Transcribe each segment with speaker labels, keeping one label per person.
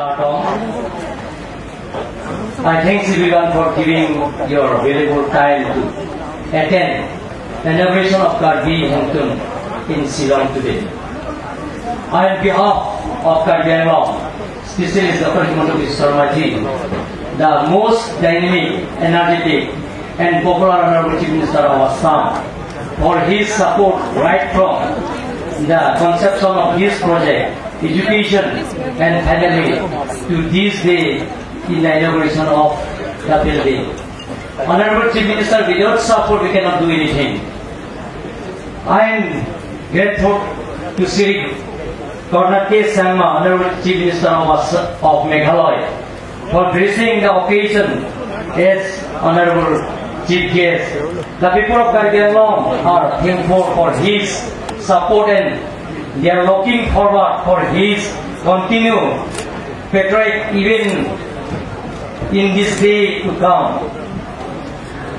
Speaker 1: Karbi. I thank everyone for giving your valuable time to attend the inauguration of Karbi Hemtun in Shillong today. On behalf of Karbi, especially Dr. Hemtun Sharmaji, the most dynamic, energetic, and popular Honorable Chief Minister of Assam, for his support right from the conception of this project, education, and finally to this day in the inauguration of the building. Honorable Chief Minister, without support we cannot do anything. I am grateful to Sri Governor K. Sangma, Honorable Chief Minister of Meghalaya, for gracing the occasion as Honorable Chief Guest. The people of Karbi are thankful for his support and they are looking forward for his continued patriotic even in this day to come.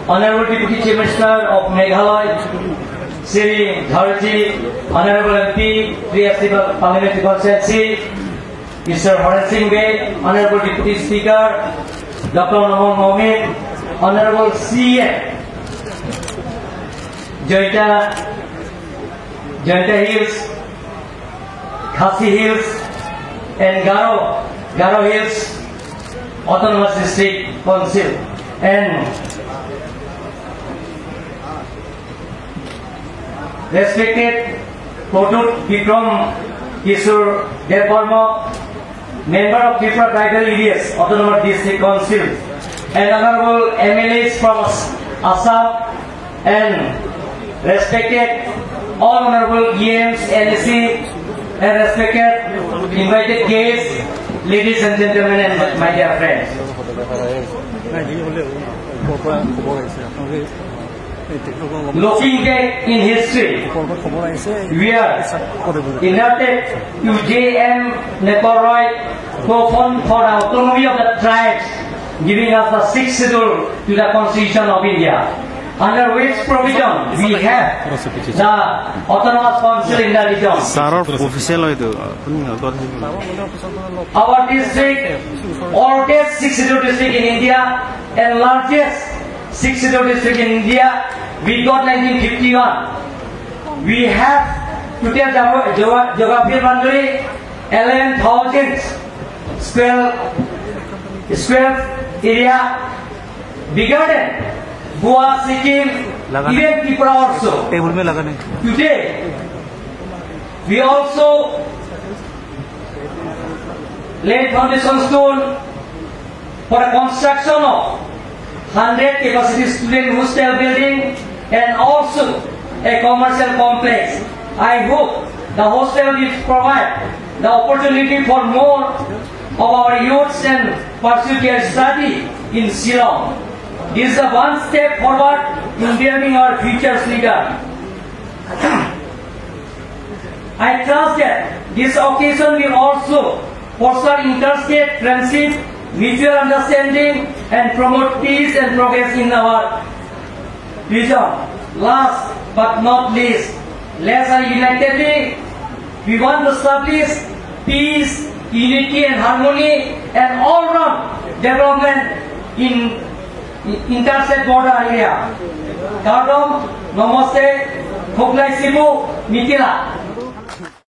Speaker 1: Honorable Deputy Chief Minister of Meghalaya, Sri Dharji, Honorable MP, Triastival Parliamentary Constituency, Mr. Haran Singh Bey, Honorable Deputy Speaker, Dr. Naman Mohammed, Honorable CM, Jointa Hills, Khasi Hills, and Garo Hills Autonomous District Council, and respected Kodut Vikram Kishore Devarma, member of Tripura Tribal Areas Autonomous District Council, and honorable MLAs from Assam, and respected all honorable EMs, LC, and respected invited guests, ladies and gentlemen, and my dear friends. Looking back in history, we are indebted to J.M. Neporoy, who fought for the autonomy of the tribes, giving us the sixth schedule to the Constitution of India, under which provision we have the Autonomous Council in the region. Our district, oldest sixth schedule district in India and largest sixth schedule district in India, we got 1951. We have total geographical boundary 11,000 square area, bigger than Goa, Sikkim, even Tripura also. Today, we also laid foundation stone for the construction of 100 capacity student hostel building and also a commercial complex. I hope the hostel will provide the opportunity for more of our youths and pursue their study in Shillong. This is one step forward in building our future's leader. I trust that this occasion will also foster interstate friendship, mutual understanding, and promote peace and progress in our region. Last but not least, let's unitedly, we want to establish peace, unity and harmony and all-round development in interstate border area. Kardom, Namaste, Khoklai Sibu, Mitila.